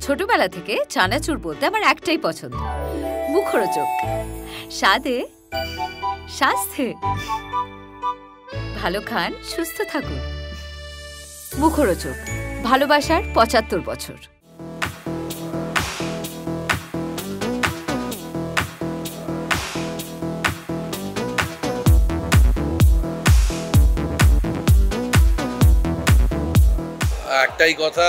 ছোটবেলা থেকে চানাচুর বলতে আমার একটাই পছন্দ, মুখরোচক। স্বাদে, স্বাস্থ্যে। ভালো খান, সুস্থ থাকুন। মুখরোচক, ভালোবাসার ৭৫ বছর। একটাই কথা,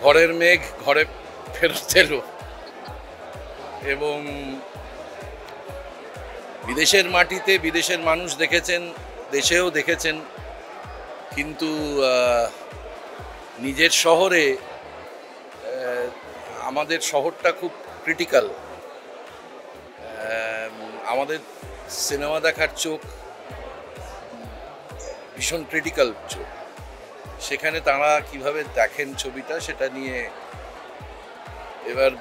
ঘরের মেঘ ঘরে ফেরত এলো। এবং বিদেশের মাটিতে বিদেশের মানুষ দেখেছেন, দেশেও দেখেছেন, কিন্তু নিজের শহরে আমাদের শহরটা খুব ক্রিটিক্যাল। আমাদের সিনেমা দেখার চোখ ভীষণ ক্রিটিক্যাল চোখ। সেখানে তারা কিভাবে দেখেন ছবিটা, সেটা নিয়ে এবার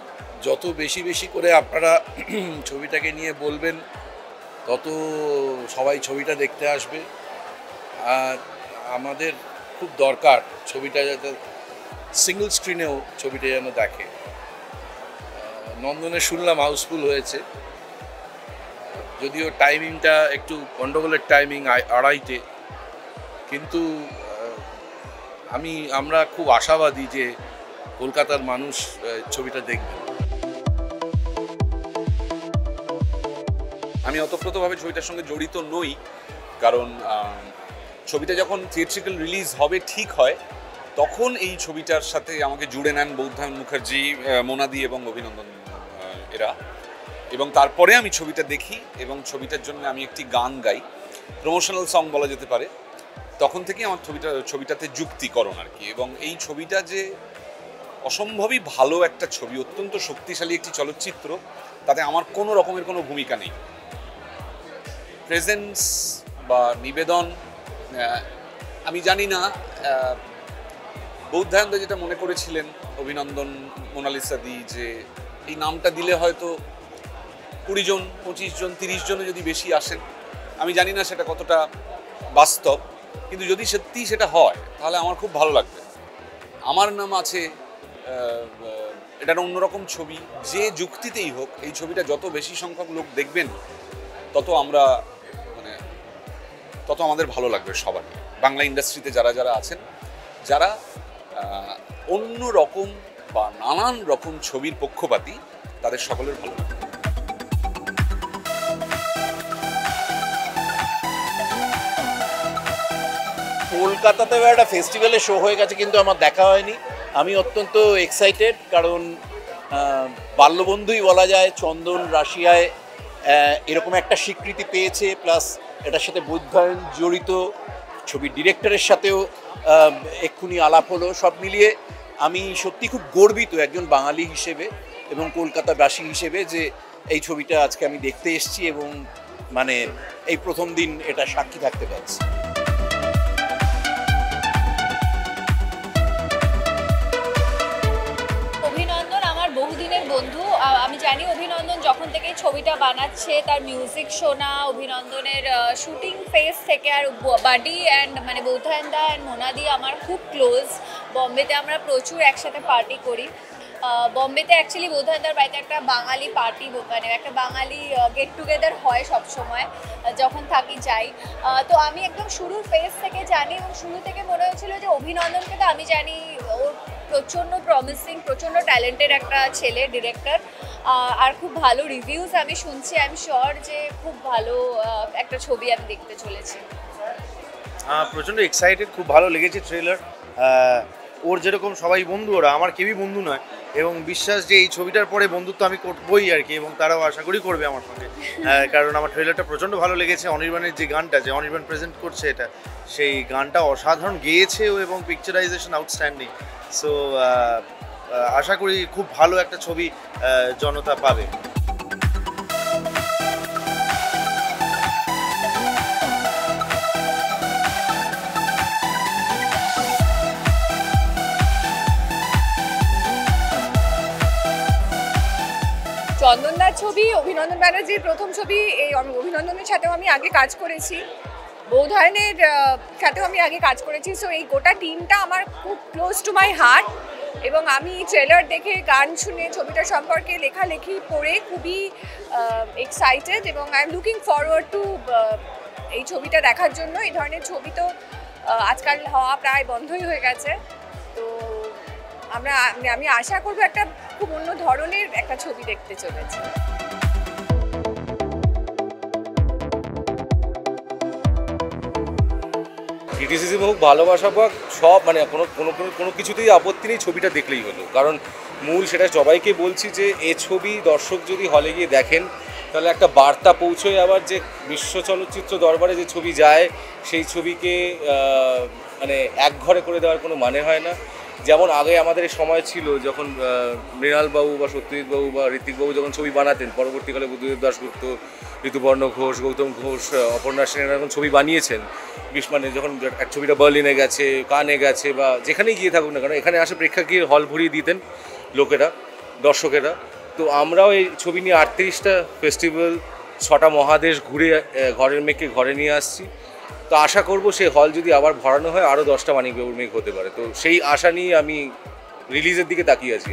যত বেশি বেশি করে আপনারা ছবিটাকে নিয়ে বলবেন, তত সবাই ছবিটা দেখতে আসবে। আর আমাদের খুব দরকার ছবিটা যাতে সিঙ্গল স্ক্রিনেও ছবিটা যেন দেখে। নন্দনে শুনলাম হাউসফুল হয়েছে, যদিও টাইমিংটা একটু গন্ডগোলের টাইমিং, ২:৩০, কিন্তু আমরা খুব আশাবাদী যে কলকাতার মানুষ ছবিটা দেখবে। আমি ওতপ্রোতভাবে ছবিটার সঙ্গে জড়িত নই, কারণ ছবিটা যখন থিয়েট্রিক্যাল রিলিজ হবে ঠিক হয়, তখন এই ছবিটার সাথে আমাকে জুড়ে নেন বৌদ্ধায়ন মুখার্জি, মোনাদি এবং অভিনন্দন এরা। এবং তারপরে আমি ছবিটা দেখি এবং ছবিটার জন্য আমি একটি গান গাই, প্রমোশনাল সং বলা যেতে পারে। তখন থেকেই আমার ছবিটাতে যুক্তিকরণ আর কি। এবং এই ছবিটা যে অসম্ভবই ভালো একটা ছবি, অত্যন্ত শক্তিশালী একটি চলচ্চিত্র, তাতে আমার কোনো রকমের কোনো ভূমিকা নেই। প্রেজেন্স বা নিবেদন, আমি জানি না বৌদ্ধায়নদা যেটা মনে করেছিলেন অভিনন্দন মোনালিসা দি, যে এই নামটা দিলে হয়তো ২০ জন, ২৫ জন, ৩০ জনে যদি বেশি আসেন, আমি জানি না সেটা কতটা বাস্তব, কিন্তু যদি সত্যি সেটা হয় তাহলে আমার খুব ভালো লাগবে। আমার নাম আছে, এটা অন্যরকম ছবি, যে যুক্তিতেই হোক এই ছবিটা যত বেশি সংখ্যক লোক দেখবেন, তত আমাদের ভালো লাগবে সবার। বাংলা ইন্ডাস্ট্রিতে যারা যারা আছেন, যারা অন্য রকম বা নানান রকম ছবির পক্ষপাতী, তাদের সকলের ভালো লাগবে। কলকাতাতে একটা ফেস্টিভ্যালে শো হয়ে গেছে, কিন্তু আমার দেখা হয়নি। আমি অত্যন্ত এক্সাইটেড, কারণ বাল্যবন্ধুই বলা যায়। চন্দন রাশিয়ায় এরকম একটা স্বীকৃতি পেয়েছে, প্লাস এটার সাথে বৌদ্ধায়ন জড়িত, ছবির ডিরেক্টরের সাথেও এক্ষুনি আলাপ হলো। সব মিলিয়ে আমি সত্যি খুব গর্বিত একজন বাঙালি হিসেবে এবং কলকাতাবাসী হিসেবে, যে এই ছবিটা আজকে আমি দেখতে এসেছি এবং এই প্রথম দিন এটা সাক্ষী থাকতে পারছি। বহুদিনের বন্ধু। আমি জানি অভিনন্দন যখন থেকে ছবিটা বানাচ্ছে, তার মিউজিক শোনা, অভিনন্দনের শুটিং ফেজ থেকে, আর বাডি অ্যান্ড বৌদ্ধায়নদা অ্যান্ড মোনাদি আমার খুব ক্লোজ। বম্বেতে আমরা প্রচুর একসাথে পার্টি করি। বম্বেতে অ্যাকচুয়ালি বৌদ্ধায়নদার বাড়িতে একটা বাঙালি পার্টি, একটা বাঙালি গেট টুগেদার হয় সবসময়, যখন থাকি যাই। তো আমি একদম শুরুর ফেজ থেকে জানি, এবং শুরু থেকে মনে হয়েছিল যে অভিনন্দনকে তো আমি জানি, ওর প্রচণ্ড প্রমিসিং, প্রচণ্ড ট্যালেন্টেড একটা ছেলে ডিরেক্টর, আর খুব ভালো রিভিউজ আমি শুনছি। আই এম শিওর যে খুব ভালো একটা ছবি আমি দেখতে চলেছি। প্রচণ্ড এক্সাইটেড, খুব ভালো লেগেছে ট্রেলার। ওর যেরকম সবাই বন্ধু, ওরা আমার কেউই বন্ধু নয়, এবং বিশ্বাস যে এই ছবিটার পরে বন্ধুত্ব আমি করবই আর কি, এবং তারাও আশা করি করবে আমার সঙ্গে। কারণ আমার ট্রেলারটা প্রচণ্ড ভালো লেগেছে। অনির্বাণের যে গানটা, যে অনির্বাণ প্রেজেন্ট করছে, সেই গানটা অসাধারণ গেয়েছেও, এবং পিকচারাইজেশন আউটস্ট্যান্ডিং। সো আশা করি খুব ভালো একটা ছবি জনতা পাবে। চন্দনদার ছবি, অভিনন্দন ব্যানার্জির প্রথম ছবি। এই অভিনন্দনের সাথেও আমি আগে কাজ করেছি, বৌদ্ধায়নের সাথেও আমি আগে কাজ করেছি। সো এই গোটা টিমটা আমার খুব ক্লোজ টু মাই হার্ট। এবং আমি ট্রেলার দেখে গান শুনে ছবিটা সম্পর্কে লেখালেখি পড়ে খুবই এক্সাইটেড এবং I am looking forward to এই ছবিটা দেখার জন্য। এই ধরনের ছবি তো আজকাল হওয়া প্রায় বন্ধই হয়ে গেছে, তো আমি আশা করবো একটা খুব অন্য ধরনের একটা ছবি দেখতে চলেছি। ক্রিটিসিজম হোক, ভালোবাসা হোক, সব মানে কোনো কিছুতেই আপত্তি নেই, ছবিটা দেখলেই হলো। কারণ মূল সেটা সবাইকে বলছি যে এ ছবি দর্শক যদি হলে গিয়ে দেখেন তাহলে একটা বার্তা পৌঁছয়। আবার যে বিশ্ব চলচ্চিত্র দরবারে যে ছবি যায় সেই ছবিকে মানে এক ঘরে করে দেওয়ার কোনো মানে হয় না। যেমন আগে আমাদের সময় ছিল যখন মৃণালবাবু বা সত্যজিৎবাবু বা ঋত্বিকবাবু যখন ছবি বানাতেন, পরবর্তীকালে বুদ্ধদেব দাশগুপ্ত, ঋতুপর্ণ ঘোষ, গৌতম ঘোষ, অপর্ণা সেন যখন ছবি বানিয়েছেন, মানে যখন এক ছবিটা বার্লিনে গেছে, কানে গেছে বা যেখানেই গিয়ে থাকুক না কেন, এখানে আসে প্রেক্ষাগৃহে হল ভরিয়ে দিতেন লোকেরা, দর্শকেরা। তো আমরাও এই ছবি নিয়ে 38টা ফেস্টিভ্যাল, 6টা মহাদেশ ঘুরে ঘরের মেয়েকে ঘরে নিয়ে আসছি। তো আশা করব সেই হল যদি আবার ভরানো হয় আরও 10টা মানিকবাবুর মেঘ হতে পারে। তো সেই আশা নিয়ে আমি রিলিজের দিকে তাকিয়ে আছি।